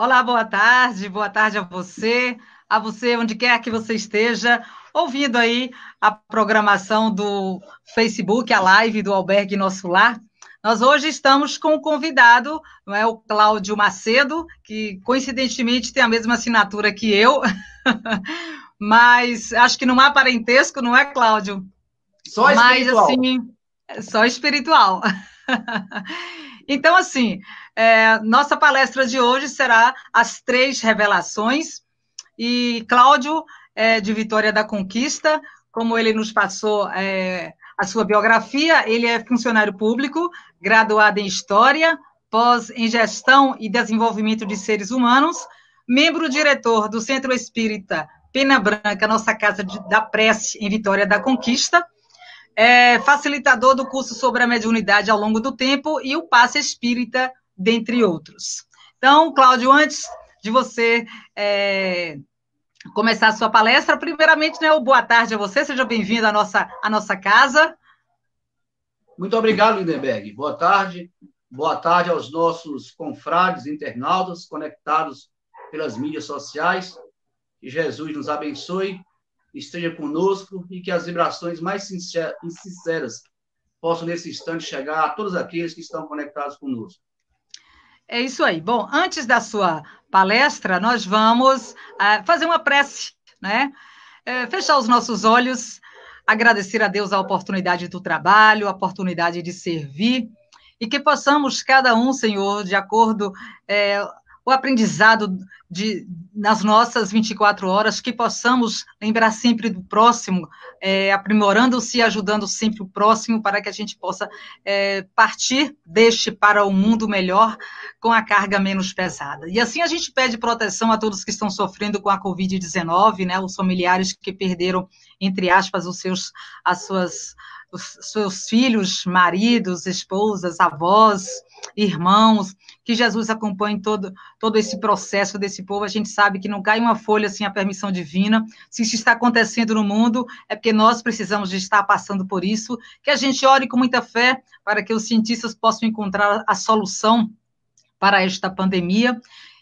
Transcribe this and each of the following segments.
Olá, boa tarde a você onde quer que você esteja, ouvindo aí a programação do Facebook, a live do Albergue Nosso Lar. Nós hoje estamos com um convidado, não é, o Cláudio Macedo, que coincidentemente tem a mesma assinatura que eu, mas acho que não há parentesco, não é, Cláudio? Só Mas, espiritual. assim, é só espiritual. Então, assim, nossa palestra de hoje será As Três Revelações, e Cláudio, de Vitória da Conquista, como ele nos passou a sua biografia, ele é funcionário público, graduado em História, pós em Gestão e Desenvolvimento de Seres Humanos, membro-diretor do Centro Espírita Pena Branca, nossa Casa da Prece, em Vitória da Conquista, facilitador do curso sobre a mediunidade ao longo do tempo e o passe espírita, dentre outros. Então, Cláudio, antes de você começar a sua palestra, primeiramente, né, boa tarde a você, seja bem-vindo à nossa casa. Muito obrigado, Lindenberg. Boa tarde. Boa tarde aos nossos confrades, internautas, conectados pelas mídias sociais. Que Jesus nos abençoe, esteja conosco e que as vibrações mais sinceras possam, nesse instante, chegar a todos aqueles que estão conectados conosco. É isso aí. Bom, antes da sua palestra, nós vamos fazer uma prece, né? Fechar os nossos olhos, agradecer a Deus a oportunidade do trabalho, a oportunidade de servir, e que possamos, cada um, Senhor, de acordo o aprendizado nas nossas 24 horas, que possamos lembrar sempre do próximo, aprimorando-se e ajudando sempre o próximo, para que a gente possa partir deste para o mundo melhor, com a carga menos pesada. E assim a gente pede proteção a todos que estão sofrendo com a Covid-19, né, os familiares que perderam, entre aspas, os seus filhos, maridos, esposas, avós, irmãos, que Jesus acompanhe todo esse processo desse povo. A gente sabe que não cai uma folha sem a permissão divina. Se isso está acontecendo no mundo, é porque nós precisamos de estar passando por isso. Que a gente ore com muita fé para que os cientistas possam encontrar a solução para esta pandemia.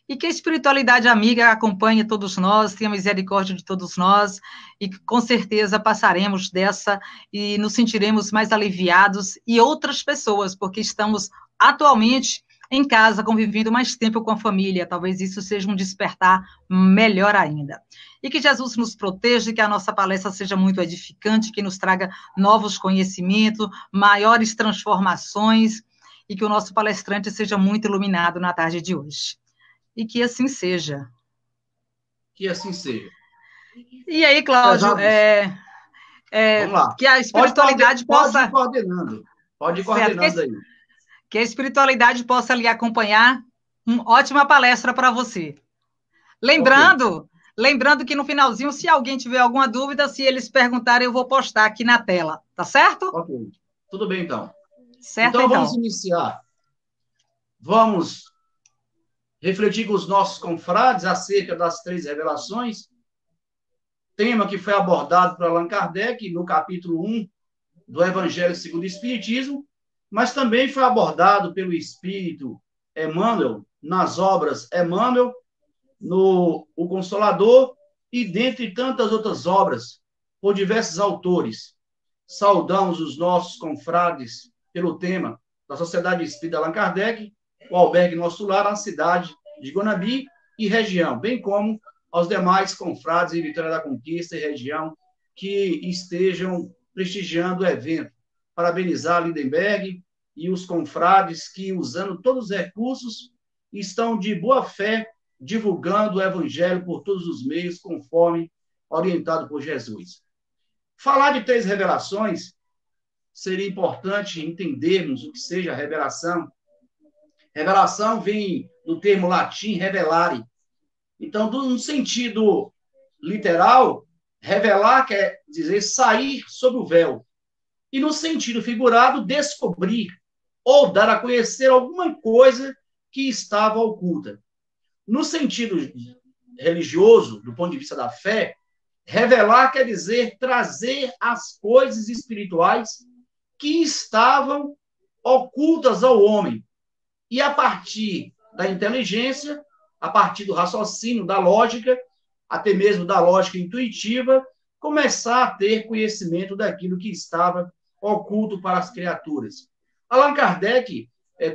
E que a espiritualidade amiga acompanhe todos nós, tenha misericórdia de todos nós, e com certeza passaremos dessa e nos sentiremos mais aliviados, e outras pessoas, porque estamos atualmente em casa, convivendo mais tempo com a família. Talvez isso seja um despertar melhor ainda. E que Jesus nos proteja, que a nossa palestra seja muito edificante, que nos traga novos conhecimentos, maiores transformações, e que o nosso palestrante seja muito iluminado na tarde de hoje. E que assim seja. Que assim seja. E aí, Cláudio, Prezados, vamos lá. que a espiritualidade Pode ir possa. coordenando. Pode ir Certo, coordenando aí. que a espiritualidade possa lhe acompanhar. Uma ótima palestra para você. Ok, Lembrando que no finalzinho, se alguém tiver alguma dúvida, se eles perguntarem, eu vou postar aqui na tela. Tá certo? ok. Tudo bem, então. Certo, Então, vamos então. iniciar. Vamos refletir com os nossos confrades acerca das três revelações, tema que foi abordado por Allan Kardec no capítulo 1 do Evangelho segundo o Espiritismo, mas também foi abordado pelo Espírito Emmanuel nas obras Emmanuel, no O Consolador e dentre tantas outras obras por diversos autores. Saudamos os nossos confrades pelo tema da Sociedade Espírita Allan Kardec, o Albergue Nosso Lar, na cidade de Guanabi e região, bem como aos demais confrades em Vitória da Conquista e região que estejam prestigiando o evento. Parabenizar a Lindenberg e os confrades que, usando todos os recursos, estão de boa fé divulgando o evangelho por todos os meios, conforme orientado por Jesus. Falar de três revelações seria importante entendermos o que seja a revelação. Revelação vem do termo latim revelare. Então, no sentido literal, revelar quer dizer sair sob o véu. E no sentido figurado, descobrir ou dar a conhecer alguma coisa que estava oculta. No sentido religioso, do ponto de vista da fé, revelar quer dizer trazer as coisas espirituais que estavam ocultas ao homem. E a partir da inteligência, a partir do raciocínio, da lógica, até mesmo da lógica intuitiva, começar a ter conhecimento daquilo que estava oculto para as criaturas. Allan Kardec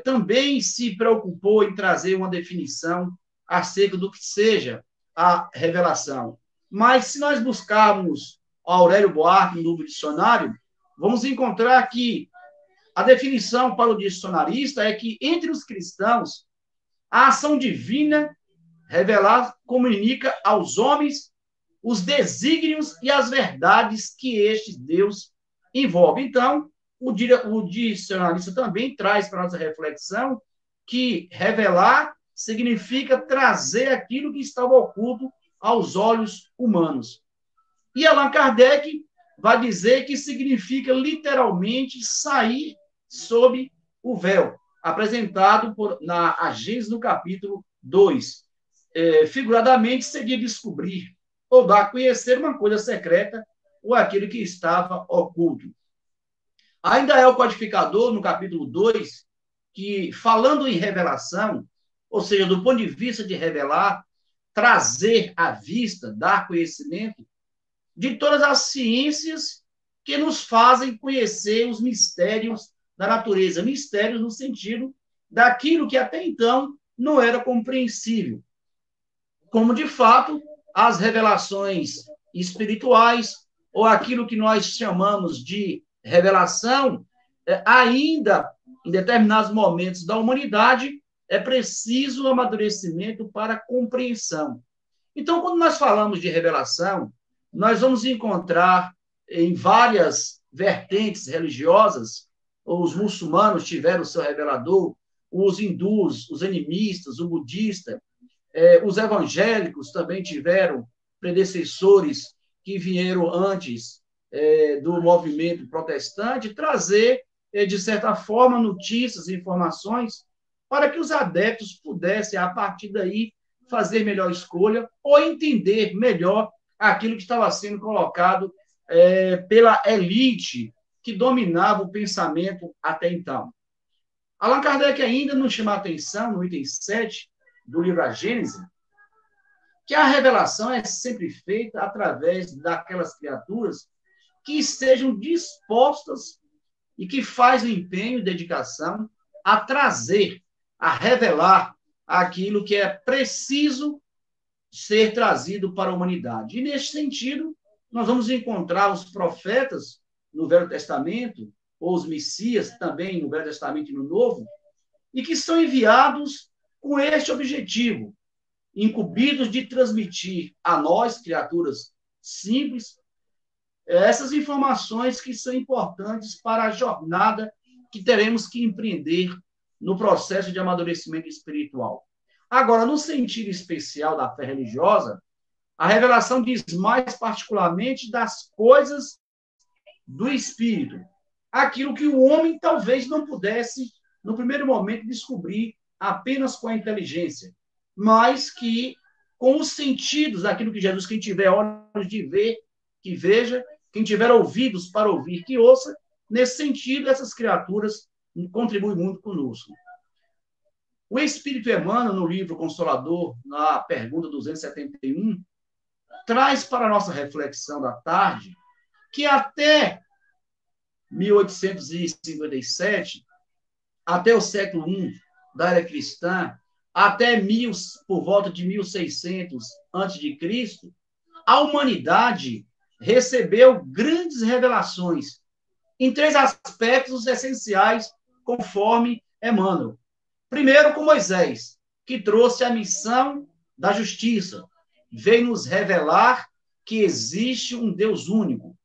também se preocupou em trazer uma definição acerca do que seja a revelação. Mas, se nós buscarmos Aurélio Buarque no dicionário, vamos encontrar que a definição para o dicionarista é que, entre os cristãos, a ação divina revelar comunica aos homens os desígnios e as verdades que este Deus envolve. Então, o dicionarista também traz para a nossa reflexão que revelar significa trazer aquilo que estava oculto aos olhos humanos. E Allan Kardec vai dizer que significa literalmente sair sob o véu, apresentado na A Gênese no capítulo 2. Figuradamente, seria descobrir ou dar a conhecer uma coisa secreta ou aquilo que estava oculto. Ainda é o codificador, no capítulo 2, que, falando em revelação, ou seja, do ponto de vista de revelar, trazer à vista, dar conhecimento de todas as ciências que nos fazem conhecer os mistérios da natureza, mistérios no sentido daquilo que até então não era compreensível, como de fato as revelações espirituais ou aquilo que nós chamamos de revelação, ainda em determinados momentos da humanidade é preciso amadurecimento para compreensão. Então, quando nós falamos de revelação, nós vamos encontrar em várias vertentes religiosas, os muçulmanos tiveram o seu revelador, os hindus, os animistas, o budista, os evangélicos também tiveram predecessores que vieram antes do movimento protestante, trazer, de certa forma, notícias, informações, para que os adeptos pudessem, a partir daí, fazer melhor escolha ou entender melhor aquilo que estava sendo colocado pela elite que dominava o pensamento até então. Allan Kardec ainda nos chama a atenção, no item 7 do livro A Gênese, que a revelação é sempre feita através daquelas criaturas que estejam dispostas e que fazem empenho e dedicação a trazer, a revelar aquilo que é preciso ser trazido para a humanidade. E, neste sentido, nós vamos encontrar os profetas no Velho Testamento, ou os Messias também no Velho Testamento e no Novo, e que são enviados com este objetivo, incumbidos de transmitir a nós, criaturas simples, essas informações que são importantes para a jornada que teremos que empreender no processo de amadurecimento espiritual. Agora, no sentido especial da fé religiosa, a revelação diz mais particularmente das coisas do Espírito, aquilo que o homem talvez não pudesse, no primeiro momento, descobrir apenas com a inteligência, mas que, com os sentidos daquilo que Jesus, quem tiver olhos de ver, que veja, quem tiver ouvidos para ouvir, que ouça. Nesse sentido, essas criaturas contribuem muito conosco. O Espírito Emmanuel, no livro Consolador, na pergunta 271, traz para a nossa reflexão da tarde que até 1857, até o século I da era cristã, até por volta de 1600 a.C., a humanidade recebeu grandes revelações em 3 aspectos essenciais, conforme Emmanuel. Primeiro, com Moisés, que trouxe a missão da justiça, veio nos revelar que existe um Deus único.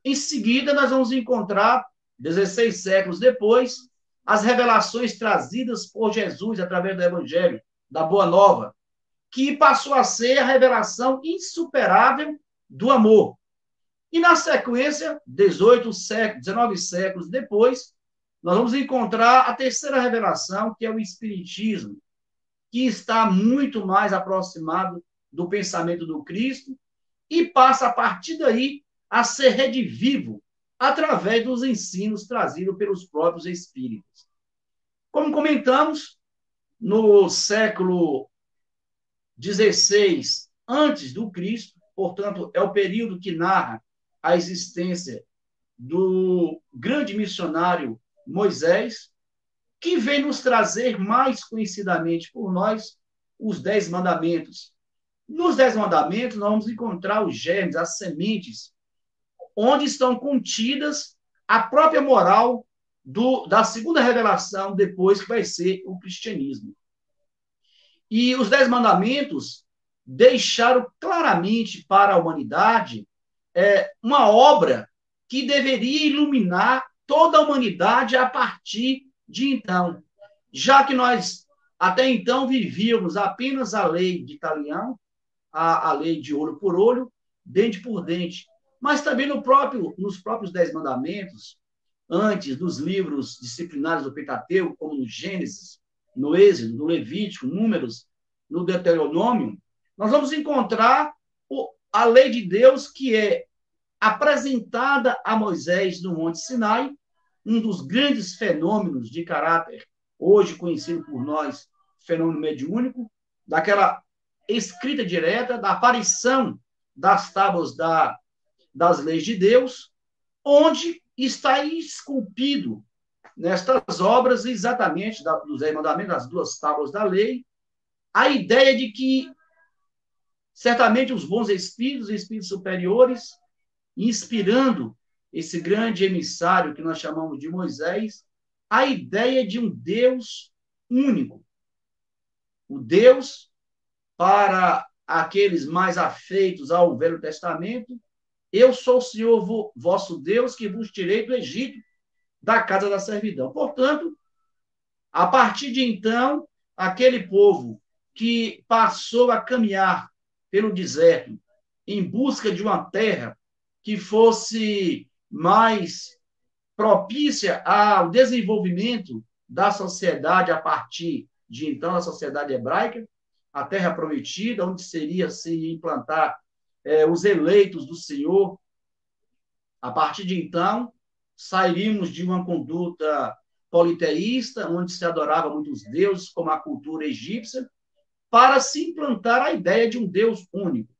Em seguida, nós vamos encontrar, 16 séculos depois, as revelações trazidas por Jesus através do Evangelho, da Boa Nova, que passou a ser a revelação insuperável do amor. E, na sequência, 19 séculos depois, nós vamos encontrar a terceira revelação, que é o Espiritismo, que está muito mais aproximado do pensamento do Cristo e passa, a partir daí, a ser redivivo através dos ensinos trazidos pelos próprios Espíritos. Como comentamos, no século 16 antes do Cristo, portanto, é o período que narra a existência do grande missionário Moisés, que vem nos trazer mais conhecidamente por nós os 10 mandamentos. Nos 10 mandamentos, nós vamos encontrar os germes, as sementes, onde estão contidas a própria moral da segunda revelação, depois que vai ser o cristianismo. E os 10 mandamentos deixaram claramente para a humanidade uma obra que deveria iluminar toda a humanidade a partir de então. Já que nós, até então, vivíamos apenas a lei de talião, a lei de olho por olho, dente por dente, mas também nos próprios 10 mandamentos, antes dos livros disciplinares do Pentateuco, como no Gênesis, no Êxodo, no Levítico, Números, no Deuteronômio, nós vamos encontrar a lei de Deus que é apresentada a Moisés no Monte Sinai, um dos grandes fenômenos de caráter, hoje conhecido por nós, fenômeno mediúnico, daquela escrita direta, da aparição das tábuas das leis de Deus, onde está esculpido nestas obras, exatamente, dos 10 mandamentos, das 2 tábuas da lei, a ideia de que, certamente, os bons espíritos, espíritos superiores, inspirando esse grande emissário que nós chamamos de Moisés, a ideia de um Deus único. O Deus, para aqueles mais afeitos ao Velho Testamento, eu sou o Senhor vosso Deus que vos tirei do Egito, da casa da servidão. Portanto, a partir de então, aquele povo que passou a caminhar pelo deserto em busca de uma terra que fosse mais propícia ao desenvolvimento da sociedade a partir de então, a sociedade hebraica, a terra prometida, onde seria se implantar os eleitos do Senhor. A partir de então, sairíamos de uma conduta politeísta, onde se adorava muitos deuses, como a cultura egípcia, para se implantar a ideia de um Deus único.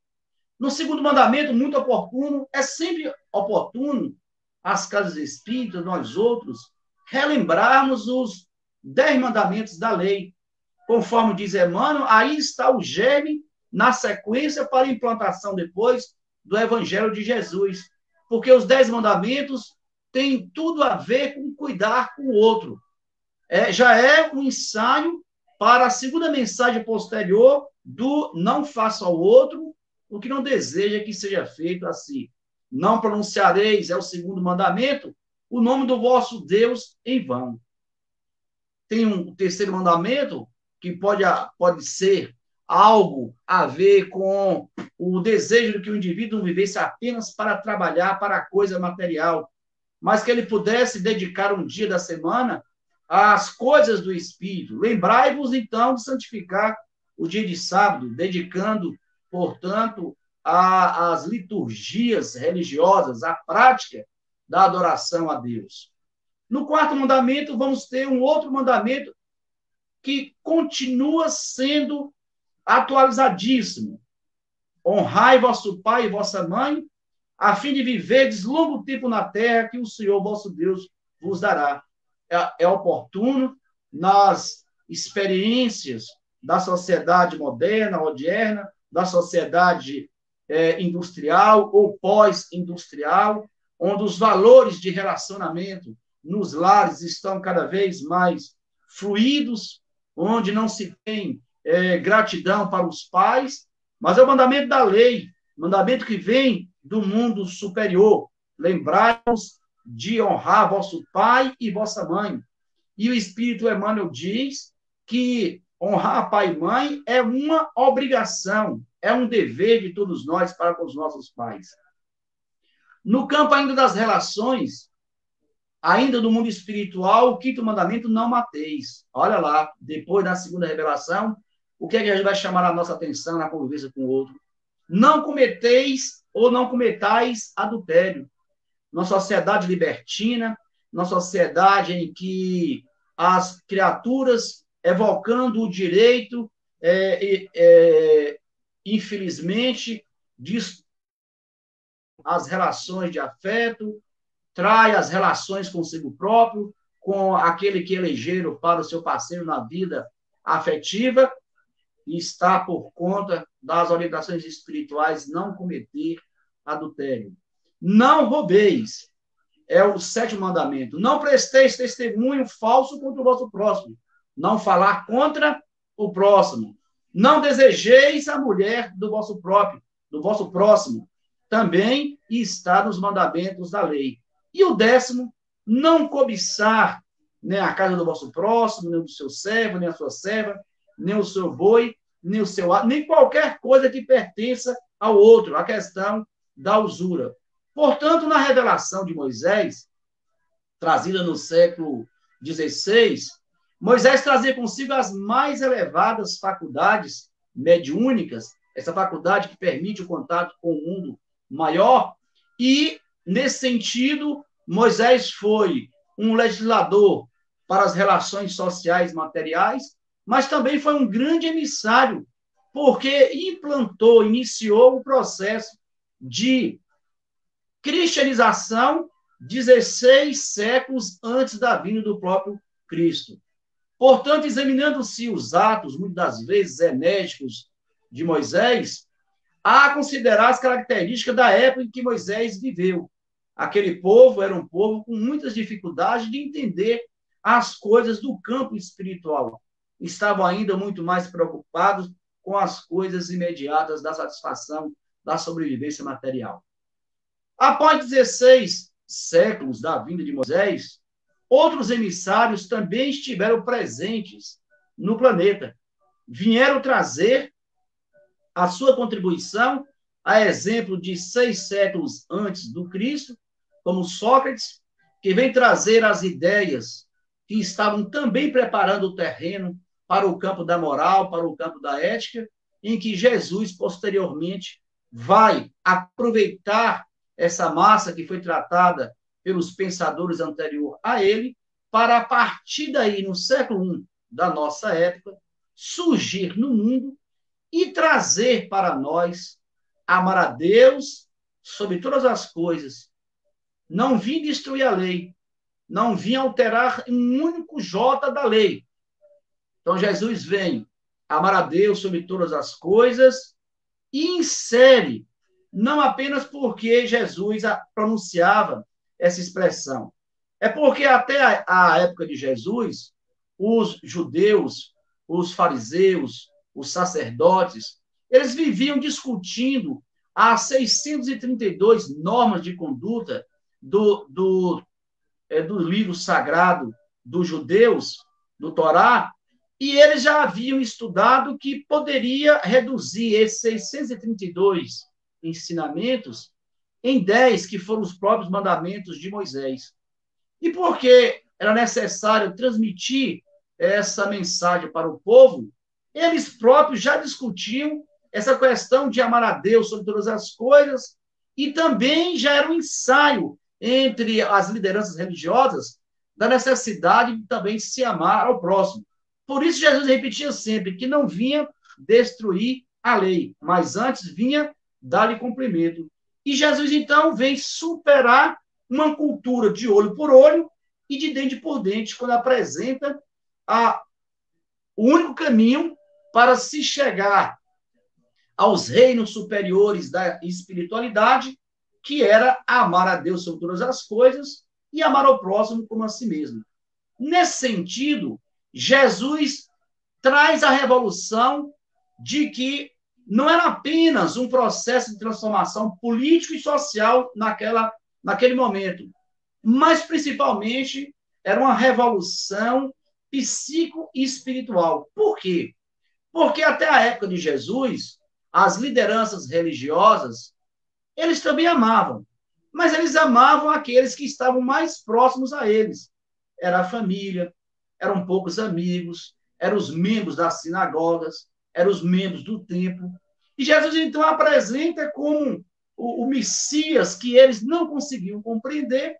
No segundo mandamento, muito oportuno, é sempre oportuno, as casas espíritas, nós outros, relembrarmos os 10 mandamentos da lei. Conforme diz Emmanuel, aí está o germe na sequência para a implantação depois do Evangelho de Jesus. Porque os 10 mandamentos têm tudo a ver com cuidar com o outro. Já é um ensaio para a segunda mensagem posterior do não faça ao outro o que não deseja que seja feito a si. Não pronunciareis, é o segundo mandamento, o nome do vosso Deus em vão. Tem um terceiro mandamento que pode ser algo a ver com o desejo de que o indivíduo não vivesse apenas para trabalhar para a coisa material, mas que ele pudesse dedicar um dia da semana às coisas do Espírito. Lembrai-vos, então, de santificar o dia de sábado, dedicando, portanto, às liturgias religiosas, à prática da adoração a Deus. No quarto mandamento, vamos ter um outro mandamento que continua sendo atualizadíssimo. Honrai vosso pai e vossa mãe, a fim de viverdes longo tempo na terra que o Senhor vosso Deus vos dará. É oportuno nas experiências da sociedade moderna, odierna, da sociedade industrial ou pós-industrial, onde os valores de relacionamento nos lares estão cada vez mais fluidos, onde não se tem gratidão para os pais, mas é o mandamento da lei, mandamento que vem do mundo superior. Lembrai-vos de honrar vosso pai e vossa mãe. E o Espírito Emmanuel diz que honrar pai e mãe é uma obrigação, é um dever de todos nós para com os nossos pais. No campo ainda das relações, ainda do mundo espiritual, o quinto mandamento, não mateis. Olha lá, depois da segunda revelação, o que é que a gente vai chamar a nossa atenção na convivência com o outro? Não cometeis ou não cometais adultério. Numa sociedade libertina, numa sociedade em que as criaturas, evocando o direito infelizmente, as relações de afeto, trai as relações consigo próprio, com aquele que elegeram para o seu parceiro na vida afetiva, e está por conta das orientações espirituais não cometer adultério. Não roubeis, é o 7º mandamento. Não presteis testemunho falso contra o vosso próximo. Não falar contra o próximo. Não desejeis a mulher do vosso próximo. Também está nos mandamentos da lei. E o 10º, não cobiçar, né, a casa do vosso próximo, nem do seu servo, nem a sua serva, nem o seu boi, nem o seu nem qualquer coisa que pertença ao outro, a questão da usura. Portanto, na revelação de Moisés, trazida no século XVI, Moisés trazia consigo as mais elevadas faculdades mediúnicas, essa faculdade que permite o contato com o mundo maior, e, nesse sentido, Moisés foi um legislador para as relações sociais e materiais, mas também foi um grande emissário, porque iniciou o processo de cristianização 16 séculos antes da vinda do próprio Cristo. Portanto, examinando-se os atos, muitas das vezes enérgicos, de Moisés, há a considerar as características da época em que Moisés viveu. Aquele povo era um povo com muitas dificuldades de entender as coisas do campo espiritual. Estavam ainda muito mais preocupados com as coisas imediatas da satisfação da sobrevivência material. Após 16 séculos da vinda de Moisés, outros emissários também estiveram presentes no planeta. Vieram trazer a sua contribuição, a exemplo de 6 séculos antes do Cristo, como Sócrates, que vem trazer as ideias que estavam também preparando o terreno para o campo da moral, para o campo da ética, em que Jesus, posteriormente, vai aproveitar essa massa que foi tratada pelos pensadores anteriores a ele, para, a partir daí, no século I da nossa época, surgir no mundo e trazer para nós amar a Deus sobre todas as coisas. Não vim destruir a lei, não vim alterar um único jota da lei. Então, Jesus vem amar a Deus sobre todas as coisas e insere, não apenas porque Jesus pronunciava essa expressão, é porque até a época de Jesus, os judeus, os fariseus, os sacerdotes, eles viviam discutindo as 632 normas de conduta do livro sagrado dos judeus, do Torá, e eles já haviam estudado que poderia reduzir esses 632 ensinamentos em 10, que foram os próprios mandamentos de Moisés. E porque era necessário transmitir essa mensagem para o povo, eles próprios já discutiam essa questão de amar a Deus sobre todas as coisas, e também já era um ensaio entre as lideranças religiosas da necessidade de também se amar ao próximo. Por isso, Jesus repetia sempre que não vinha destruir a lei, mas antes vinha dar-lhe cumprimento. E Jesus, então, vem superar uma cultura de olho por olho e de dente por dente, quando apresenta o único caminho para se chegar aos reinos superiores da espiritualidade, que era amar a Deus sobre todas as coisas e amar ao próximo como a si mesmo. Nesse sentido, Jesus traz a revolução de que não era apenas um processo de transformação político e social naquele momento, mas principalmente era uma revolução psico-espiritual. Por quê? Porque até a época de Jesus, as lideranças religiosas, eles também amavam, mas eles amavam aqueles que estavam mais próximos a eles. Era a família, eram poucos amigos, eram os membros das sinagogas, eram os membros do templo. E Jesus, então, apresenta como o Messias que eles não conseguiam compreender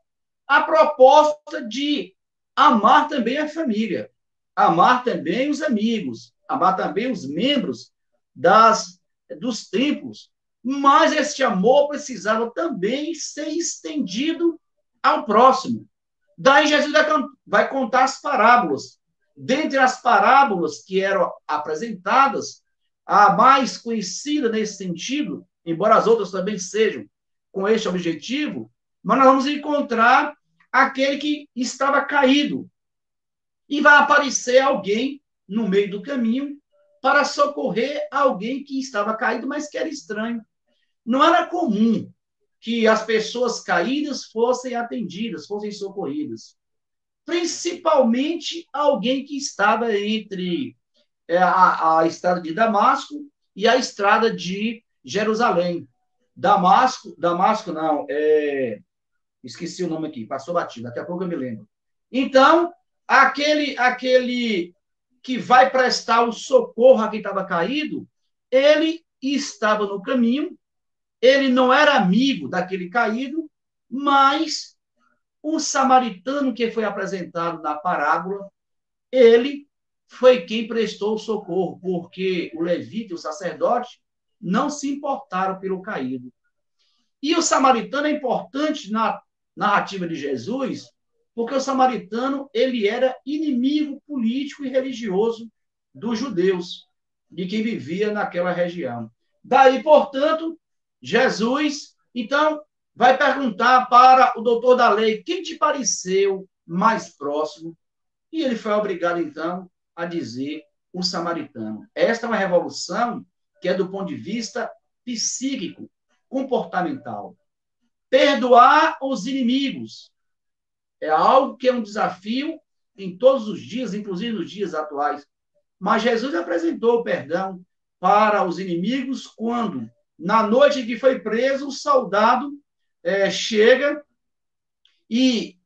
a proposta de amar também a família, amar também os amigos, amar também os membros dos templos. Mas este amor precisava também ser estendido ao próximo. Daí Jesus vai contar as parábolas. Dentre as parábolas que eram apresentadas, a mais conhecida nesse sentido, embora as outras também sejam com este objetivo, mas nós vamos encontrar aquele que estava caído. E vai aparecer alguém no meio do caminho para socorrer alguém que estava caído, mas que era estranho. Não era comum que as pessoas caídas fossem atendidas, fossem socorridas. Principalmente alguém que estava entre a estrada de Damasco e a estrada de Jerusalém. Damasco não, esqueci o nome aqui, passou batido, daqui a pouco eu me lembro. Então, aquele que vai prestar o socorro a quem estava caído, ele estava no caminho, ele não era amigo daquele caído, mas o samaritano que foi apresentado na parábola, ele foi quem prestou o socorro, porque o levita e o sacerdote não se importaram pelo caído. E o samaritano é importante na narrativa de Jesus, porque o samaritano ele era inimigo político e religioso dos judeus, de quem vivia naquela região. Daí, portanto, Jesus, então, vai perguntar para o doutor da lei, quem te pareceu mais próximo? E ele foi obrigado, então, a dizer o samaritano. Esta é uma revolução que é do ponto de vista psíquico, comportamental. Perdoar os inimigos é algo que é um desafio em todos os dias, inclusive nos dias atuais. Mas Jesus apresentou o perdão para os inimigos quando, na noite em que foi preso, o soldado chega e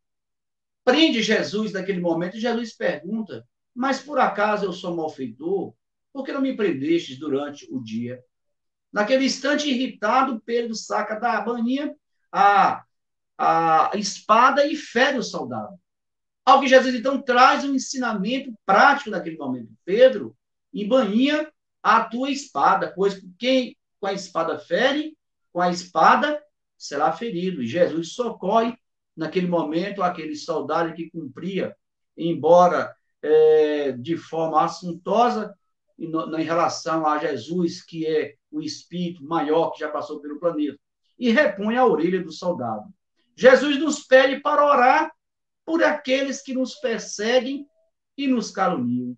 prende Jesus naquele momento. E Jesus pergunta, mas por acaso eu sou malfeitor? Por que não me prendestes durante o dia? Naquele instante, irritado, Pedro saca da bainha a espada e fere o soldado. Ao que Jesus, então, traz um ensinamento prático naquele momento. Pedro, embainha a tua espada, pois quem com a espada fere, com a espada será ferido. E Jesus socorre, naquele momento, aquele soldado que cumpria, embora de forma assuntosa, em relação a Jesus, que é o espírito maior que já passou pelo planeta, e repõe a orelha do soldado. Jesus nos pede para orar por aqueles que nos perseguem e nos caluniam.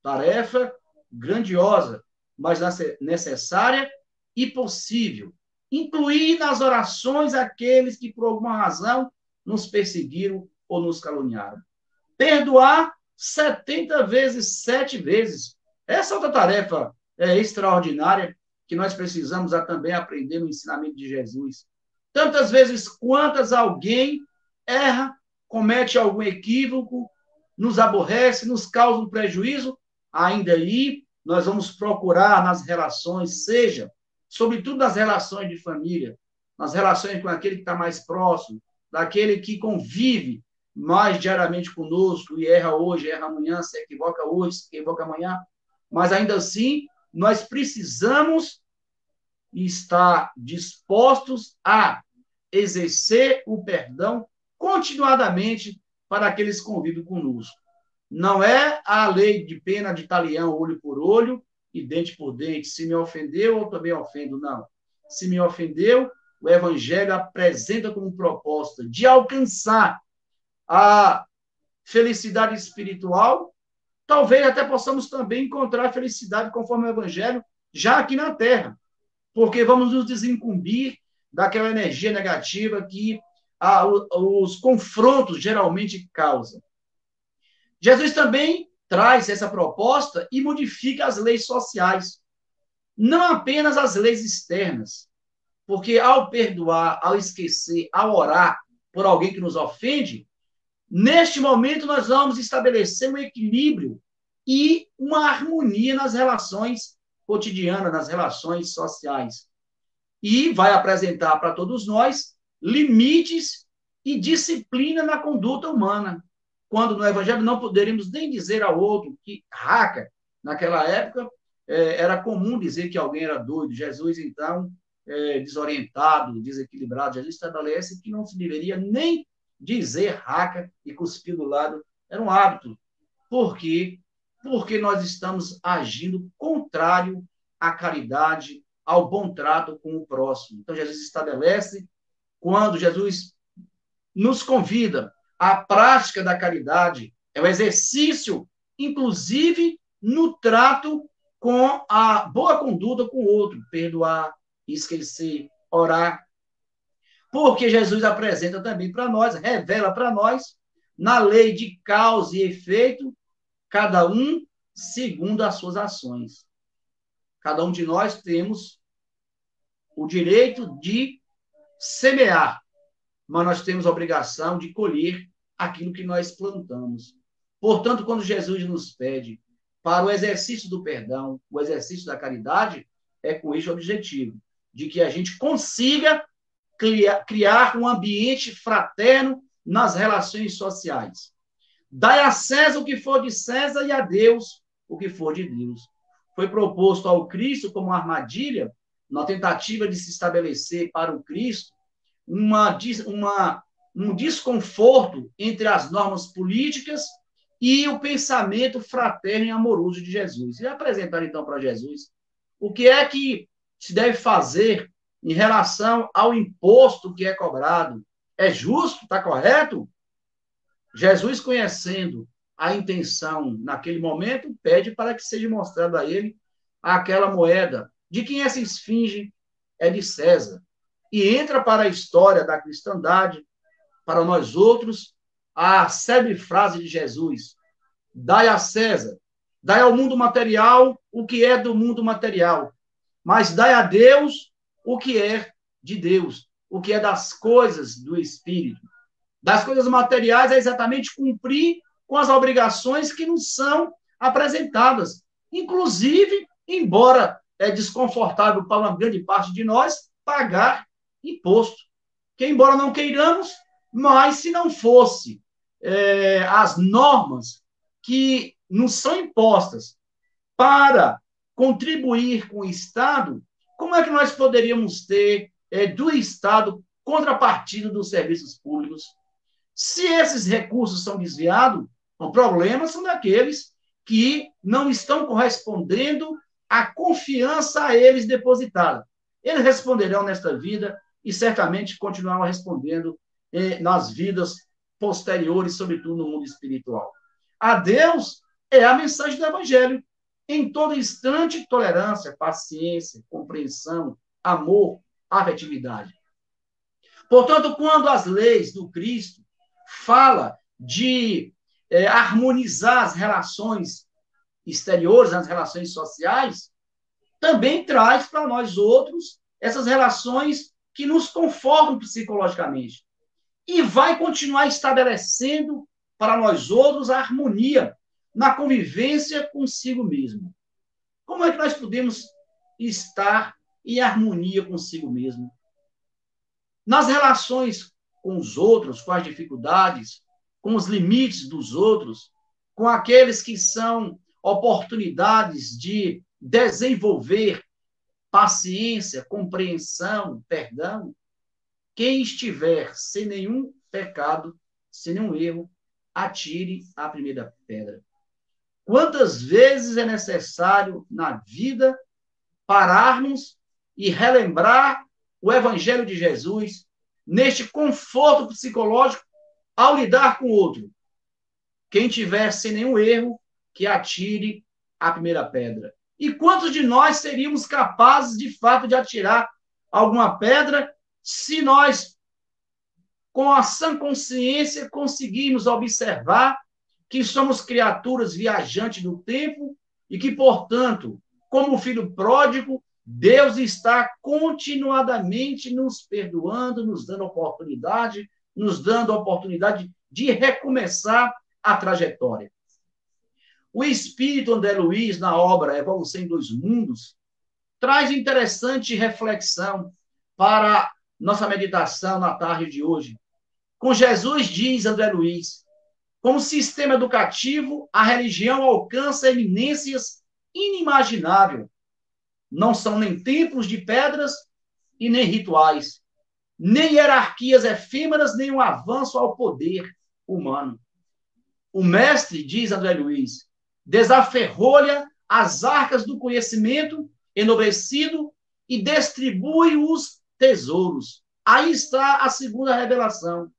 Tarefa grandiosa, mas necessária e possível. Incluir nas orações aqueles que, por alguma razão, nos perseguiram ou nos caluniaram. Perdoar 70 vezes, 7 vezes. Essa é outra tarefa extraordinária que nós precisamos também aprender no ensinamento de Jesus. Tantas vezes quantas alguém erra, comete algum equívoco, nos aborrece, nos causa um prejuízo, ainda aí nós vamos procurar nas relações, seja, sobretudo nas relações de família, nas relações com aquele que está mais próximo, daquele que convive mais diariamente conosco e erra hoje, erra amanhã, se equivoca hoje, se equivoca amanhã, mas ainda assim nós precisamos estar dispostos a exercer o perdão continuadamente para aqueles que convivem conosco. Não é a lei de pena de talião, olho por olho e dente por dente. Se me ofendeu, eu também ofendo. Não. Se me ofendeu, o Evangelho apresenta como proposta de alcançar a felicidade espiritual. Talvez até possamos também encontrar a felicidade conforme o Evangelho já aqui na Terra, porque vamos nos desincumbir daquela energia negativa que os confrontos geralmente causam. Jesus também traz essa proposta e modifica as leis sociais, não apenas as leis externas, porque ao perdoar, ao esquecer, ao orar por alguém que nos ofende, neste momento nós vamos estabelecer um equilíbrio e uma harmonia nas relações cotidianas, nas relações sociais. E vai apresentar para todos nós limites e disciplina na conduta humana, quando no Evangelho não poderíamos nem dizer ao outro que raca, naquela época, era comum dizer que alguém era doido. Jesus, então, desorientado, desequilibrado, Jesus estabelece que não se deveria nem dizer raca e cuspir do lado. Era um hábito. Por quê? Porque nós estamos agindo contrário à caridade, ao bom trato com o próximo. Então, Jesus estabelece, quando Jesus nos convida à prática da caridade, é o exercício, inclusive, no trato com a boa conduta com o outro, perdoar, esquecer, orar. Porque Jesus apresenta também para nós, revela para nós, na lei de causa e efeito, cada um segundo as suas ações. Cada um de nós temos o direito de semear, mas nós temos a obrigação de colher aquilo que nós plantamos. Portanto, quando Jesus nos pede para o exercício do perdão, o exercício da caridade, é com este objetivo, de que a gente consiga criar um ambiente fraterno nas relações sociais. Dai a César o que for de César e a Deus o que for de Deus. Foi proposto ao Cristo como uma armadilha, na tentativa de se estabelecer para o Cristo um desconforto entre as normas políticas e o pensamento fraterno e amoroso de Jesus. E apresentar, então, para Jesus o que é que se deve fazer em relação ao imposto que é cobrado. É justo? Está correto? Jesus, conhecendo a intenção naquele momento, pede para que seja mostrado a ele aquela moeda. De quem essa esfinge? É de César. E entra para a história da cristandade, para nós outros, a célebre frase de Jesus: dai a César, dai ao mundo material o que é do mundo material, mas dai a Deus o que é de Deus, o que é das coisas do Espírito. Das coisas materiais é exatamente cumprir com as obrigações que nos são apresentadas. Inclusive, embora é desconfortável para uma grande parte de nós, pagar imposto. Que, embora não queiramos, mas se não fosse as normas que nos são impostas para contribuir com o Estado, como é que nós poderíamos ter do Estado contrapartida dos serviços públicos? Se esses recursos são desviados, o problema são daqueles que não estão correspondendo à confiança a eles depositada. Eles responderão nesta vida e certamente continuarão respondendo nas vidas posteriores, sobretudo no mundo espiritual. A Deus é a mensagem do Evangelho. Em todo instante, tolerância, paciência, compreensão, amor, afetividade. Portanto, quando as leis do Cristo falam de harmonizar as relações exteriores, as relações sociais, também traz para nós outros essas relações que nos conformam psicologicamente. E vai continuar estabelecendo para nós outros a harmonia na convivência consigo mesmo. Como é que nós podemos estar em harmonia consigo mesmo? Nas relações com os outros, com as dificuldades, com os limites dos outros, com aqueles que são oportunidades de desenvolver paciência, compreensão, perdão. Quem estiver sem nenhum pecado, sem nenhum erro, atire a primeira pedra. Quantas vezes é necessário na vida pararmos e relembrar o Evangelho de Jesus neste conforto psicológico ao lidar com o outro? Quem tiver sem nenhum erro, que atire a primeira pedra. E quantos de nós seríamos capazes, de fato, de atirar alguma pedra se nós, com a sã consciência, conseguirmos observar que somos criaturas viajantes do tempo e que, portanto, como filho pródigo, Deus está continuadamente nos perdoando, nos dando oportunidade de recomeçar a trajetória. O espírito André Luiz, na obra Evolução em Dois Mundos, traz interessante reflexão para nossa meditação na tarde de hoje. Com Jesus, diz André Luiz, como sistema educativo, a religião alcança eminências inimaginável. Não são nem templos de pedras e nem rituais, nem hierarquias efêmeras, nem um avanço ao poder humano. O mestre, diz André Luiz, desaferrolha as arcas do conhecimento enobrecido e distribui os tesouros. Aí está a segunda revelação.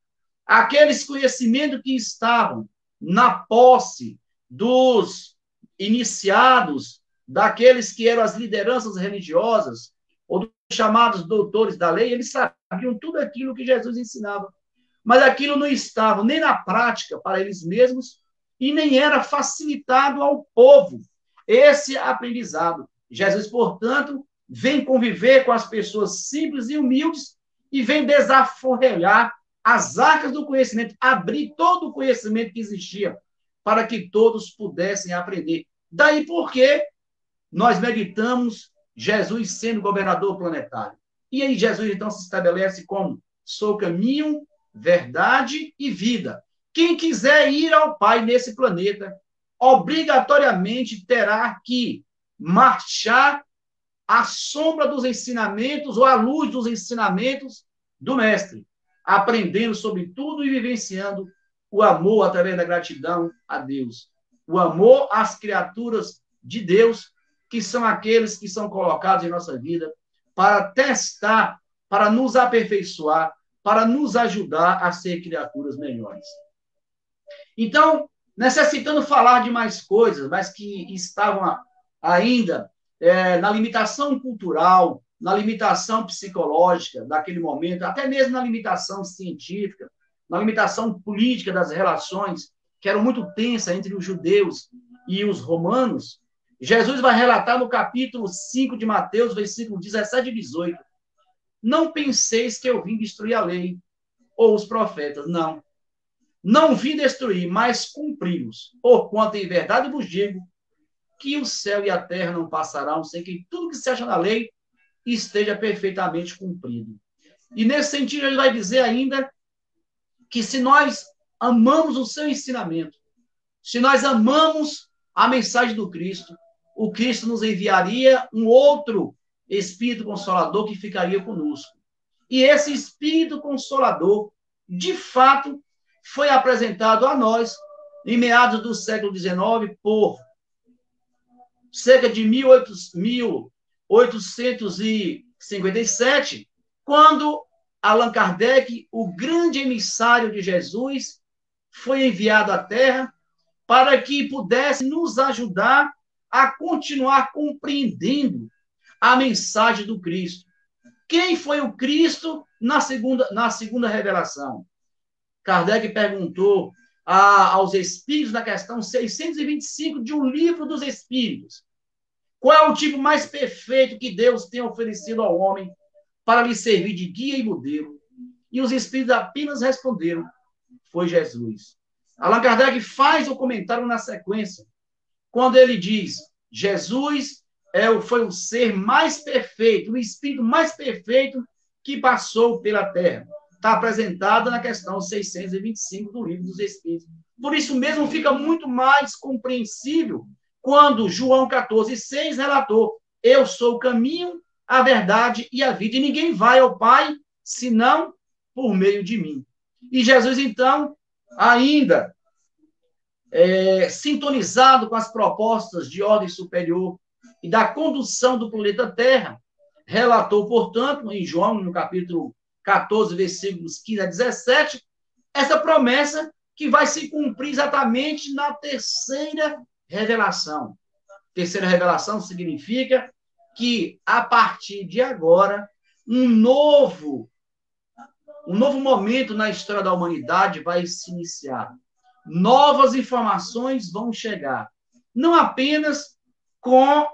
Aqueles conhecimentos que estavam na posse dos iniciados, daqueles que eram as lideranças religiosas, ou dos chamados doutores da lei, eles sabiam tudo aquilo que Jesus ensinava. Mas aquilo não estava nem na prática para eles mesmos e nem era facilitado ao povo esse aprendizado. Jesus, portanto, vem conviver com as pessoas simples e humildes e vem desaforrelhar as arcas do conhecimento, abrir todo o conhecimento que existia para que todos pudessem aprender. Daí porque nós meditamos Jesus sendo governador planetário. E aí Jesus, então, se estabelece como sou caminho, verdade e vida. Quem quiser ir ao Pai nesse planeta, obrigatoriamente terá que marchar à sombra dos ensinamentos ou à luz dos ensinamentos do Mestre, aprendendo sobre tudo e vivenciando o amor através da gratidão a Deus, o amor às criaturas de Deus, que são aqueles que são colocados em nossa vida para testar, para nos aperfeiçoar, para nos ajudar a ser criaturas melhores. Então, necessitando falar de mais coisas, mas que estavam ainda na limitação cultural, na limitação psicológica daquele momento, até mesmo na limitação científica, na limitação política das relações, que eram muito tensas entre os judeus e os romanos, Jesus vai relatar no capítulo 5 de Mateus, versículo 17 e 18. Não penseis que eu vim destruir a lei ou os profetas. Não. Não vim destruir, mas cumpri-los. Porquanto em verdade vos digo que o céu e a terra não passarão sem que tudo que se acha na lei esteja perfeitamente cumprido. E nesse sentido ele vai dizer ainda que se nós amamos o seu ensinamento, se nós amamos a mensagem do Cristo, o Cristo nos enviaria um outro Espírito Consolador que ficaria conosco. E esse Espírito Consolador, de fato, foi apresentado a nós em meados do século XIX por cerca de 1857, quando Allan Kardec, o grande emissário de Jesus, foi enviado à Terra para que pudesse nos ajudar a continuar compreendendo a mensagem do Cristo. Quem foi o Cristo na segunda revelação? Kardec perguntou aos Espíritos na questão 625 de um livro dos Espíritos. Qual é o tipo mais perfeito que Deus tem oferecido ao homem para lhe servir de guia e modelo? E os Espíritos apenas responderam, foi Jesus. Allan Kardec faz o comentário na sequência, quando ele diz, Jesus foi o ser mais perfeito, o Espírito mais perfeito que passou pela Terra. Está apresentado na questão 625 do Livro dos Espíritos. Por isso mesmo fica muito mais compreensível quando João 14,6 relatou, eu sou o caminho, a verdade e a vida, e ninguém vai ao Pai senão por meio de mim. E Jesus, então, ainda sintonizado com as propostas de ordem superior e da condução do planeta Terra, relatou, portanto, em João, no capítulo 14, versículos 15 a 17, essa promessa que vai se cumprir exatamente na terceira revelação. Terceira revelação significa que, a partir de agora, um novo momento na história da humanidade vai se iniciar. Novas informações vão chegar. Não apenas com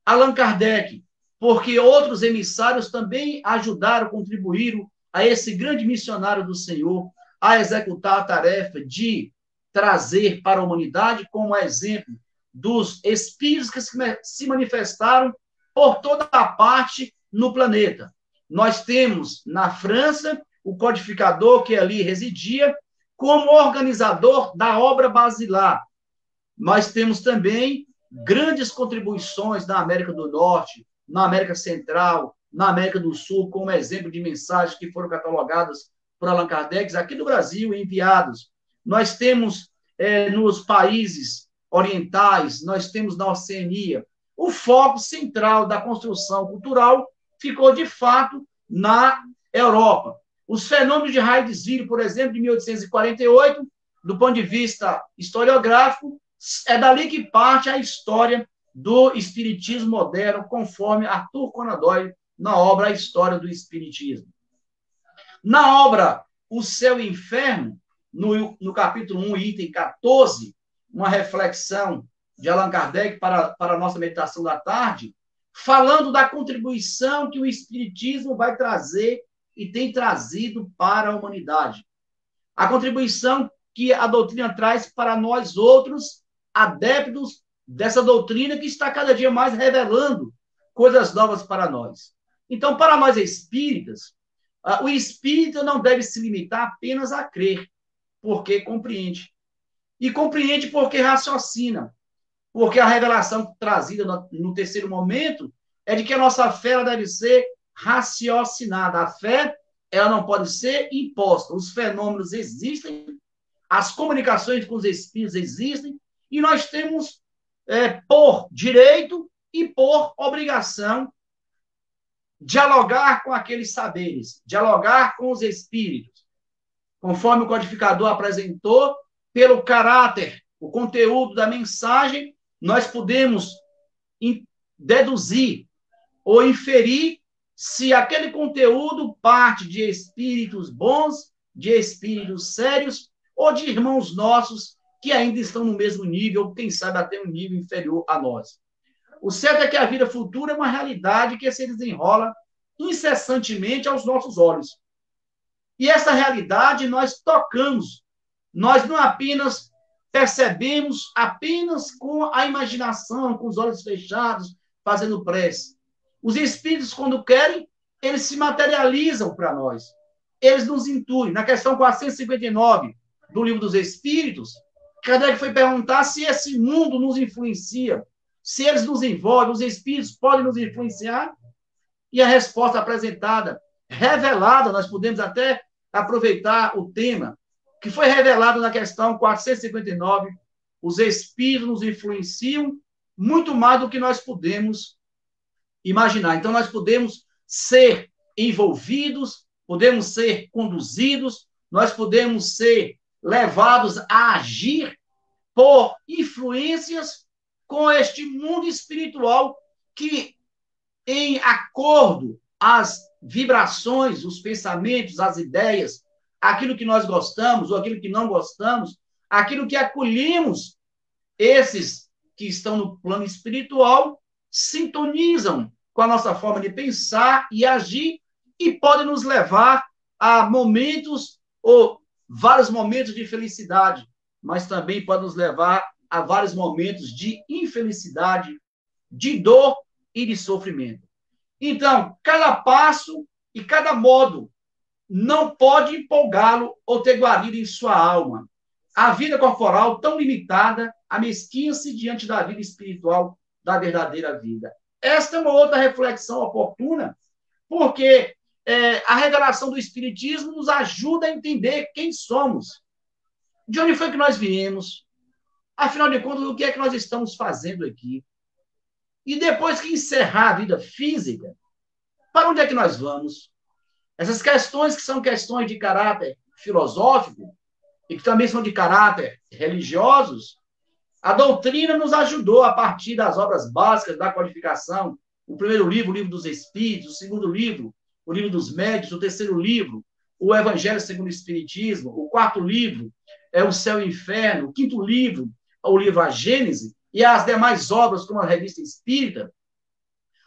Allan Kardec, porque outros emissários também ajudaram, contribuíram a esse grande missionário do Senhor a executar a tarefa de trazer para a humanidade, como exemplo dos espíritos que se manifestaram por toda a parte no planeta. Nós temos na França o codificador que ali residia como organizador da obra basilar. Nós temos também grandes contribuições na América do Norte, na América Central, na América do Sul, como exemplo de mensagens que foram catalogadas por Allan Kardec, aqui do Brasil, enviados. Nós temos nos países orientais, nós temos na Oceania. O foco central da construção cultural ficou, de fato, na Europa. Os fenômenos de Hydesville, por exemplo, de 1848, do ponto de vista historiográfico, é dali que parte a história do espiritismo moderno, conforme Arthur Conan Doyle, na obra A História do Espiritismo. Na obra O Céu e o Inferno, no capítulo 1, item 14, uma reflexão de Allan Kardec para a nossa meditação da tarde, falando da contribuição que o Espiritismo vai trazer e tem trazido para a humanidade. A contribuição que a doutrina traz para nós outros adeptos dessa doutrina que está cada dia mais revelando coisas novas para nós. Então, para nós espíritas, o espírita não deve se limitar apenas a crer, porque compreende. E compreende porque raciocina. Porque a revelação trazida no terceiro momento é de que a nossa fé ela deve ser raciocinada. A fé ela não pode ser imposta. Os fenômenos existem, as comunicações com os espíritos existem, e nós temos, por direito e por obrigação, dialogar com aqueles saberes, dialogar com os espíritos, conforme o codificador apresentou, pelo caráter, o conteúdo da mensagem, nós podemos deduzir ou inferir se aquele conteúdo parte de espíritos bons, de espíritos sérios, ou de irmãos nossos que ainda estão no mesmo nível, quem sabe até um nível inferior a nós. O certo é que a vida futura é uma realidade que se desenrola incessantemente aos nossos olhos. E essa realidade nós tocamos. Nós não apenas percebemos apenas com a imaginação, com os olhos fechados, fazendo prece. Os espíritos, quando querem, eles se materializam para nós. Eles nos intuem. Na questão 459 do Livro dos Espíritos, Kardec foi perguntar se esse mundo nos influencia, se eles nos envolvem, os espíritos podem nos influenciar? E a resposta apresentada, revelada, nós podemos até aproveitar o tema, que foi revelado na questão 459, os espíritos nos influenciam muito mais do que nós podemos imaginar. Então, nós podemos ser envolvidos, podemos ser conduzidos, nós podemos ser levados a agir por influências com este mundo espiritual que, em acordo às vibrações, os pensamentos, as ideias, aquilo que nós gostamos ou aquilo que não gostamos, aquilo que acolhemos, esses que estão no plano espiritual sintonizam com a nossa forma de pensar e agir e podem nos levar a momentos ou vários momentos de felicidade, mas também pode nos levar a vários momentos de infelicidade, de dor e de sofrimento. Então, cada passo e cada modo não pode empolgá-lo ou ter guarida em sua alma. A vida corporal tão limitada, amesquinha-se diante da vida espiritual da verdadeira vida. Esta é uma outra reflexão oportuna, porque a revelação do Espiritismo nos ajuda a entender quem somos, de onde foi que nós viemos, afinal de contas, o que é que nós estamos fazendo aqui. E depois que encerrar a vida física, para onde é que nós vamos? Essas questões que são questões de caráter filosófico e que também são de caráter religiosos, a doutrina nos ajudou a partir das obras básicas da codificação. O primeiro livro, o Livro dos Espíritos, o segundo livro, o Livro dos Médiuns, o terceiro livro, o Evangelho segundo o Espiritismo, o quarto livro é O Céu e o Inferno, o quinto livro é o livro A Gênese, e as demais obras, como a Revista Espírita.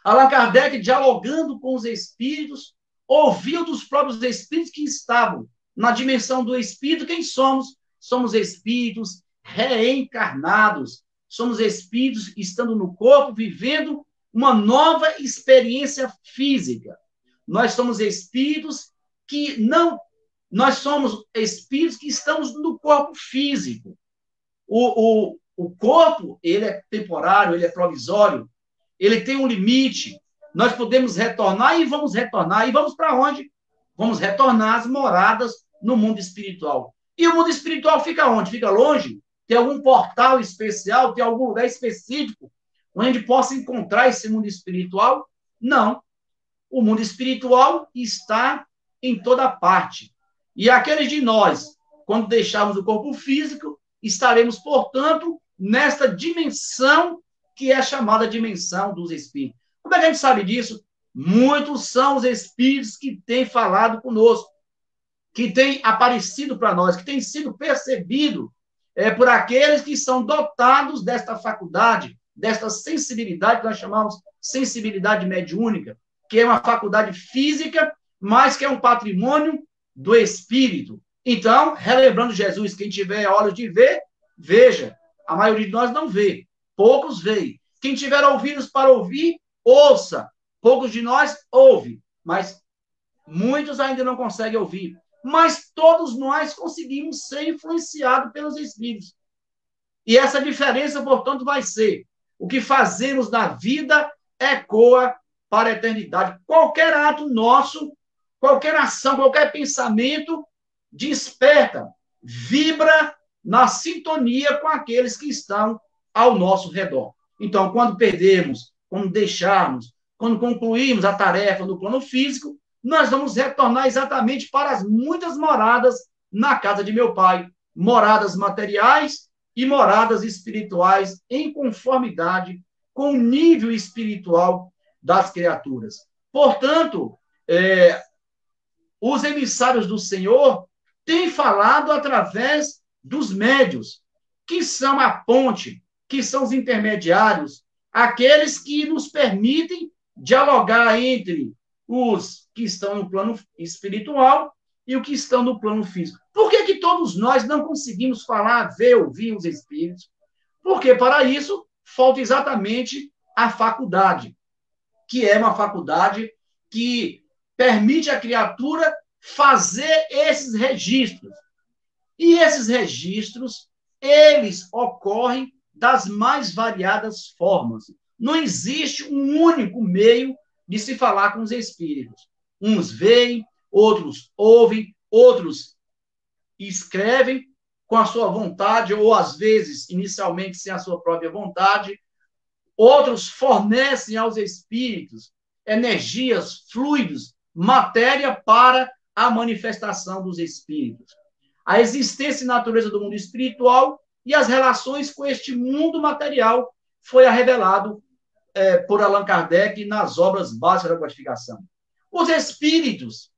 Allan Kardec, dialogando com os espíritos, ouviu dos próprios espíritos que estavam na dimensão do espírito. Quem somos? Somos espíritos reencarnados. Somos espíritos estando no corpo, vivendo uma nova experiência física. Nós somos espíritos que não... Nós somos espíritos que estamos no corpo físico. O corpo, ele é temporário, ele é provisório, ele tem um limite. Nós podemos retornar e vamos retornar. E vamos para onde? Vamos retornar às moradas no mundo espiritual. E o mundo espiritual fica onde? Fica longe? Tem algum portal especial? Tem algum lugar específico onde a gente possa encontrar esse mundo espiritual? Não. O mundo espiritual está em toda parte. E aqueles de nós, quando deixarmos o corpo físico, estaremos, portanto, nesta dimensão que é chamada dimensão dos espíritos. Como é que a gente sabe disso? Muitos são os espíritos que têm falado conosco, que têm aparecido para nós, que têm sido percebido por aqueles que são dotados desta faculdade, desta sensibilidade que nós chamamos sensibilidade mediúnica, que é uma faculdade física, mas que é um patrimônio do espírito. Então, relembrando Jesus, quem tiver olhos de ver, veja. A maioria de nós não vê, poucos veem. Quem tiver ouvidos para ouvir, ouça. Poucos de nós ouvem, mas muitos ainda não conseguem ouvir. Mas todos nós conseguimos ser influenciados pelos espíritos. E essa diferença, portanto, vai ser o que fazemos na vida ecoa para a eternidade. Qualquer ato nosso, qualquer ação, qualquer pensamento desperta, vibra na sintonia com aqueles que estão ao nosso redor. Então, quando perdemos, quando deixarmos, quando concluímos a tarefa no plano físico, nós vamos retornar exatamente para as muitas moradas na casa de meu Pai, moradas materiais e moradas espirituais em conformidade com o nível espiritual das criaturas. Portanto, os emissários do Senhor têm falado através dos médios, que são a ponte, que são os intermediários, aqueles que nos permitem dialogar entre os que estão no plano espiritual e os que estão no plano físico. Por que todos nós não conseguimos falar, ver, ouvir os espíritos? Porque para isso falta exatamente a faculdade, que é uma faculdade que permite à criatura fazer esses registros. E esses registros, eles ocorrem das mais variadas formas. Não existe um único meio de se falar com os espíritos. Uns veem, outros ouvem, outros escrevem com a sua vontade, ou às vezes, inicialmente, sem a sua própria vontade. Outros fornecem aos espíritos energias, fluidos, matéria para a manifestação dos espíritos. A existência e natureza do mundo espiritual e as relações com este mundo material foi revelado por Allan Kardec nas obras básicas da codificação. Os espíritos,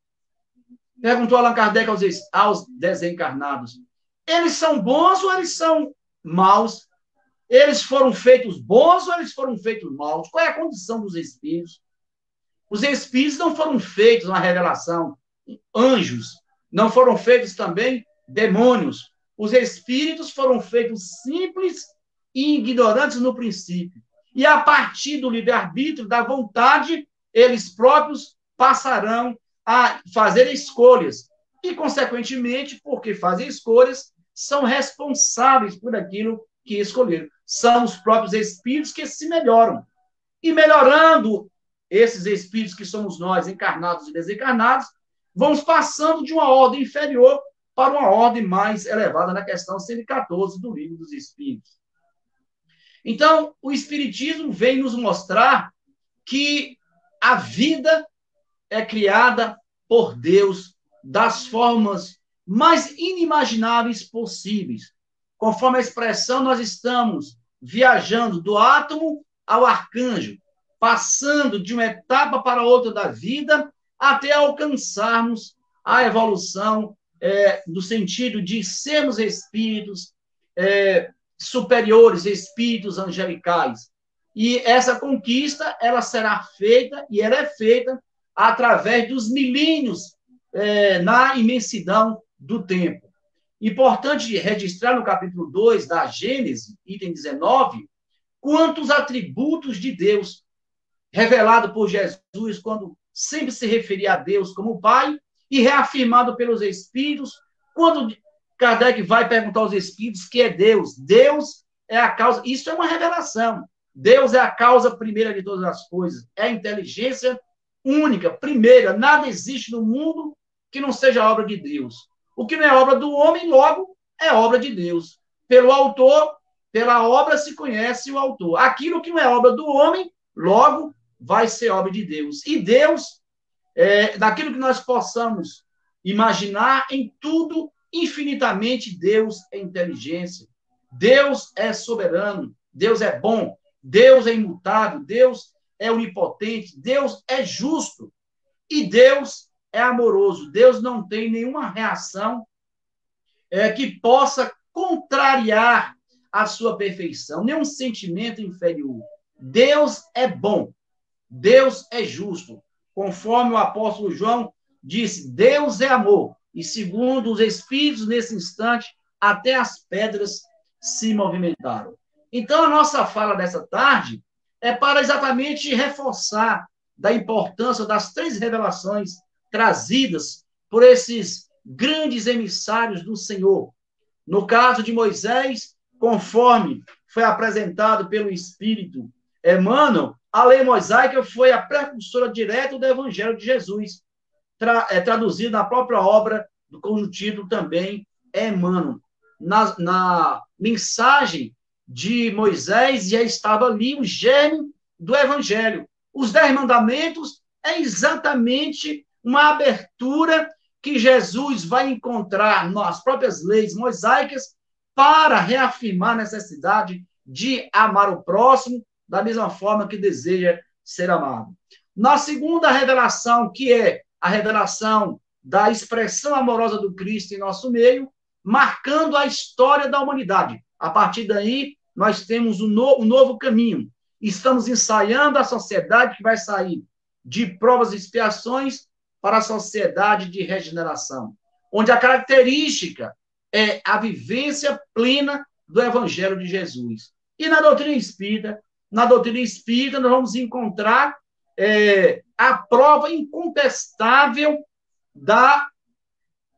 perguntou Allan Kardec aos desencarnados, eles são bons ou eles são maus? Eles foram feitos bons ou eles foram feitos maus? Qual é a condição dos espíritos? Os espíritos não foram feitos na revelação anjos, não foram feitos também demônios. Os espíritos foram feitos simples e ignorantes no princípio. E a partir do livre-arbítrio, da vontade, eles próprios passarão a fazer escolhas. E, consequentemente, porque fazem escolhas, são responsáveis por aquilo que escolheram. São os próprios espíritos que se melhoram. E melhorando esses espíritos que somos nós, encarnados e desencarnados, vamos passando de uma ordem inferior para uma ordem mais elevada na questão 114 do Livro dos Espíritos. Então, o Espiritismo vem nos mostrar que a vida é criada por Deus das formas mais inimagináveis possíveis. Conforme a expressão, nós estamos viajando do átomo ao arcanjo, passando de uma etapa para outra da vida, até alcançarmos a evolução no sentido de sermos espíritos superiores, espíritos angelicais. E essa conquista, ela será feita, e ela é feita através dos milênios na imensidão do tempo. Importante registrar no capítulo 2 da Gênesis, item 19, quantos atributos de Deus, revelado por Jesus, quando sempre se referia a Deus como Pai, e reafirmado pelos Espíritos, quando Kardec vai perguntar aos Espíritos que é Deus. Deus é a causa. Isso é uma revelação. Deus é a causa primeira de todas as coisas. É a inteligência única, primeira. Nada existe no mundo que não seja obra de Deus. O que não é obra do homem, logo, é obra de Deus. Pelo autor, pela obra se conhece o autor. Aquilo que não é obra do homem, logo, vai ser obra de Deus. E Deus, daquilo que nós possamos imaginar, em tudo, infinitamente, Deus é inteligência. Deus é soberano. Deus é bom. Deus é imutável. Deus é onipotente. Deus é justo. E Deus é amoroso. Deus não tem nenhuma reação que possa contrariar a sua perfeição, nenhum sentimento inferior. Deus é bom. Deus é justo. Conforme o apóstolo João disse, Deus é amor. E segundo os Espíritos, nesse instante, até as pedras se movimentaram. Então, a nossa fala dessa tarde é para exatamente reforçar da importância das 3 revelações trazidas por esses grandes emissários do Senhor. No caso de Moisés, conforme foi apresentado pelo Espírito Emmanuel, a lei mosaica foi a precursora direta do Evangelho de Jesus, traduzido na própria obra, cujo título também é Emmanuel. Na mensagem de Moisés já estava ali o germe do Evangelho. Os 10 mandamentos é exatamente uma abertura que Jesus vai encontrar nas próprias leis mosaicas para reafirmar a necessidade de amar o próximo da mesma forma que deseja ser amado. Na segunda revelação, que é a revelação da expressão amorosa do Cristo em nosso meio, marcando a história da humanidade. A partir daí, nós temos um novo caminho. Estamos ensaiando a sociedade que vai sair de provas e expiações para a sociedade de regeneração, onde a característica é a vivência plena do Evangelho de Jesus. E na doutrina espírita, nós vamos encontrar a prova incontestável da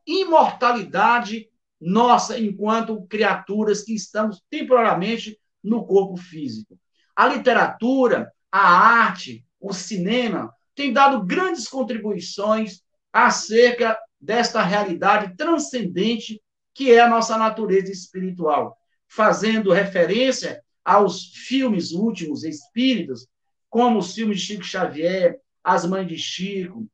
imortalidade nossa enquanto criaturas que estamos temporariamente no corpo físico. A literatura, a arte, o cinema têm dado grandes contribuições acerca desta realidade transcendente que é a nossa natureza espiritual, fazendo referência aos filmes últimos espíritas, como os filmes de Chico Xavier, As Mães de Chico,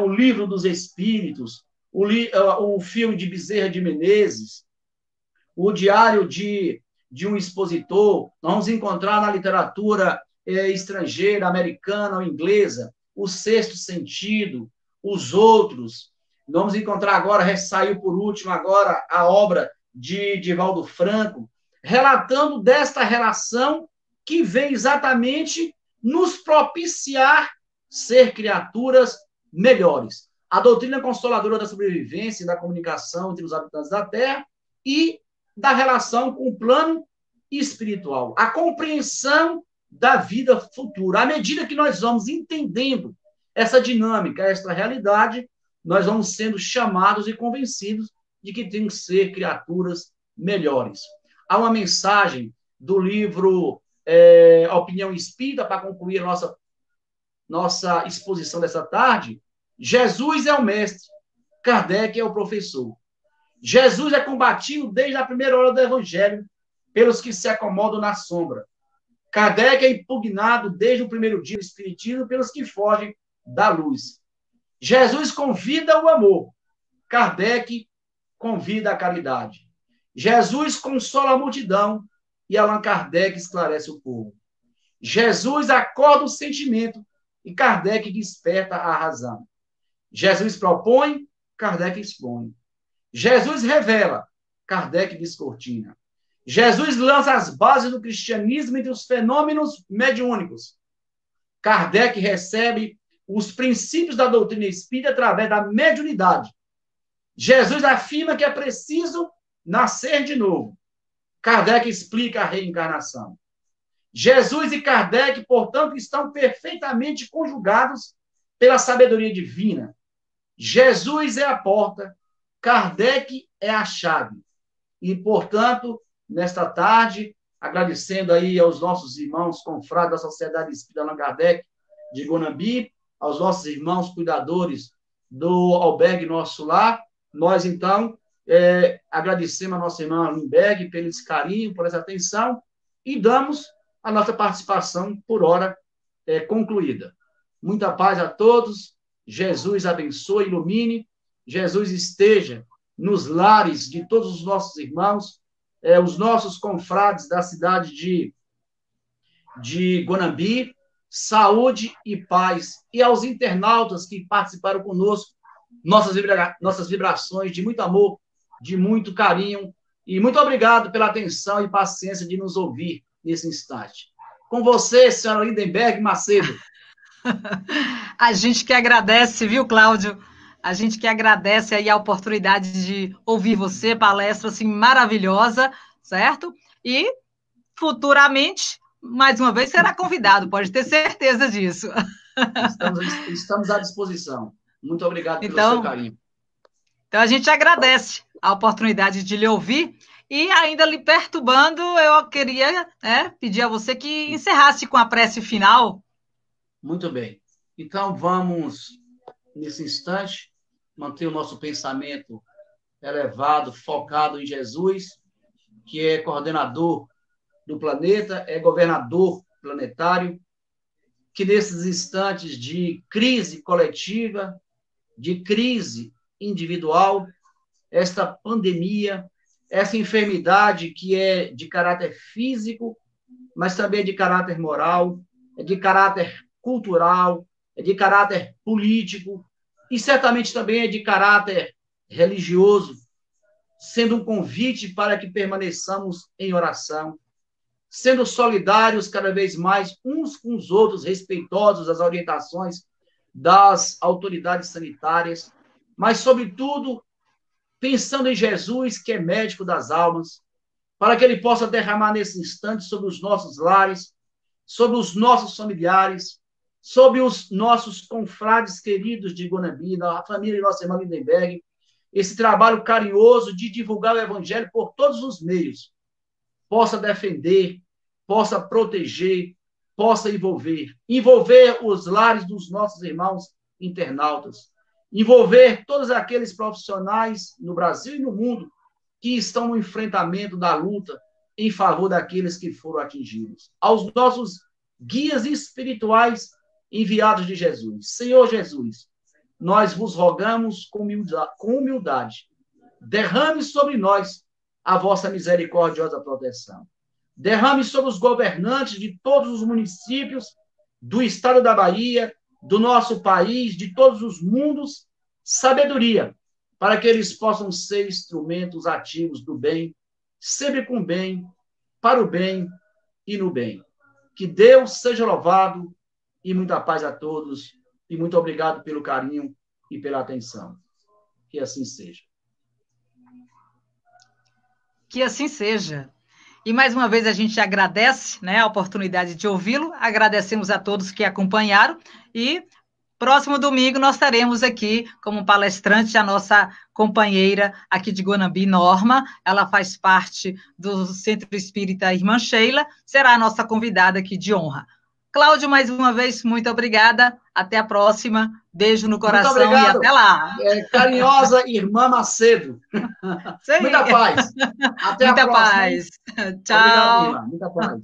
o Livro dos Espíritos, o filme de Bezerra de Menezes, o Diário de um Expositor. Nós vamos encontrar na literatura estrangeira, americana ou inglesa, O Sexto Sentido, Os Outros. Vamos encontrar agora, saiu por último agora, a obra de Divaldo Franco, relatando desta relação que vem exatamente nos propiciar ser criaturas melhores. A doutrina consoladora da sobrevivência e da comunicação entre os habitantes da Terra e da relação com o plano espiritual. A compreensão da vida futura. À medida que nós vamos entendendo essa dinâmica, esta realidade, nós vamos sendo chamados e convencidos de que temos que ser criaturas melhores. Há uma mensagem do livro Opinião Espírita, para concluir a nossa exposição dessa tarde. Jesus é o mestre, Kardec é o professor. Jesus é combatido desde a primeira hora do Evangelho pelos que se acomodam na sombra. Kardec é impugnado desde o primeiro dia do Espiritismo pelos que fogem da luz. Jesus convida o amor. Kardec convida a caridade. Jesus consola a multidão e Allan Kardec esclarece o povo. Jesus acorda o sentimento e Kardec desperta a razão. Jesus propõe, Kardec expõe. Jesus revela, Kardec descortina. Jesus lança as bases do cristianismo entre os fenômenos mediúnicos. Kardec recebe os princípios da doutrina espírita através da mediunidade. Jesus afirma que é preciso nascer de novo. Kardec explica a reencarnação. Jesus e Kardec, portanto, estão perfeitamente conjugados pela sabedoria divina. Jesus é a porta, Kardec é a chave. E, portanto, nesta tarde, agradecendo aí aos nossos irmãos confrades da Sociedade Espírita Allan Kardec de Guanambi, aos nossos irmãos cuidadores do albergue Nosso Lar. Nós, então, agradecemos a nossa irmã Lindbergh pelo esse carinho, por essa atenção, e damos a nossa participação por hora concluída. Muita paz a todos, Jesus abençoe, ilumine, Jesus esteja nos lares de todos os nossos irmãos, os nossos confrades da cidade de Guanambi, saúde e paz. E aos internautas que participaram conosco, nossas vibrações de muito amor, de muito carinho, e muito obrigado pela atenção e paciência de nos ouvir nesse instante. Com você, senhora Lindenberg Macedo. A gente que agradece, viu, Cláudio? A gente que agradece aí a oportunidade de ouvir você, palestra assim maravilhosa, certo? E futuramente, mais uma vez, será convidado, pode ter certeza disso. Estamos à disposição. Muito obrigado pelo seu carinho. Então, a gente agradece a oportunidade de lhe ouvir e ainda lhe perturbando, eu queria pedir a você que encerrasse com a prece final. Muito bem. Então, vamos, nesse instante, manter o nosso pensamento elevado, focado em Jesus, que é coordenador do planeta, é governador planetário, que nesses instantes de crise coletiva, de crise individual, esta pandemia, essa enfermidade que é de caráter físico, mas também de caráter moral, é de caráter cultural, é de caráter político e certamente também é de caráter religioso, sendo um convite para que permaneçamos em oração, sendo solidários cada vez mais uns com os outros, respeitosos das orientações das autoridades sanitárias, mas, sobretudo, pensando em Jesus, que é médico das almas, para que ele possa derramar nesse instante sobre os nossos lares, sobre os nossos familiares, sobre os nossos confrades queridos de Guanambi, a família de nossa irmã Lindenberg, esse trabalho carinhoso de divulgar o evangelho por todos os meios, possa defender, possa proteger, possa envolver os lares dos nossos irmãos internautas, envolver todos aqueles profissionais no Brasil e no mundo que estão no enfrentamento da luta em favor daqueles que foram atingidos. Aos nossos guias espirituais enviados de Jesus. Senhor Jesus, nós vos rogamos com humildade, derrame sobre nós a vossa misericordiosa proteção. Derrame sobre os governantes de todos os municípios do estado da Bahia, do nosso país, de todos os mundos, sabedoria, para que eles possam ser instrumentos ativos do bem, sempre com bem, para o bem e no bem. Que Deus seja louvado e muita paz a todos, e muito obrigado pelo carinho e pela atenção. Que assim seja. Que assim seja. E mais uma vez a gente agradece, a oportunidade de ouvi-lo, agradecemos a todos que acompanharam e próximo domingo nós estaremos aqui como palestrante a nossa companheira aqui de Guanambi, Norma, ela faz parte do Centro Espírita Irmã Sheila, será a nossa convidada aqui de honra. Cláudio, mais uma vez, muito obrigada, até a próxima, beijo no coração e até lá. Carinhosa Irmã Macedo. Muita paz. Até a próxima. Muita paz. Tchau. Obrigado, irmã. Muita paz.